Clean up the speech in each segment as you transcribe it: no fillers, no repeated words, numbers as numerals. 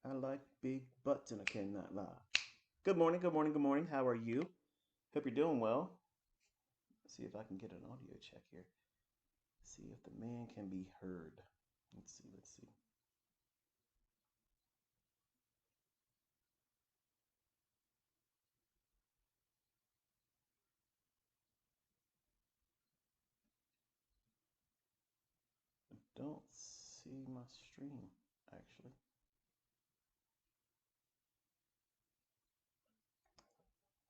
I like big butts and I cannot lie. Good morning, good morning, good morning. How are you? Hope you're doing well. Let's see if I can get an audio check here. See if the man can be heard. Let's see, let's see. I don't see my stream, actually.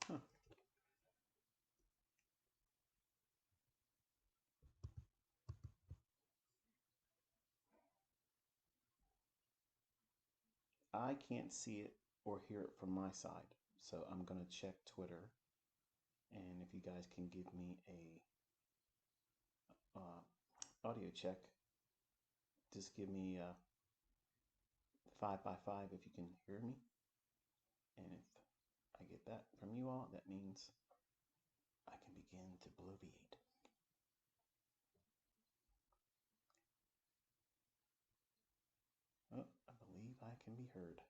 Huh. I can't see it or hear it from my side. So I'm going to check Twitter. And if you guys can give me a audio check, just give me 5 by 5 if you can hear me. And if I get that from you all, that means I can begin to bloviate. Oh, I believe I can be heard.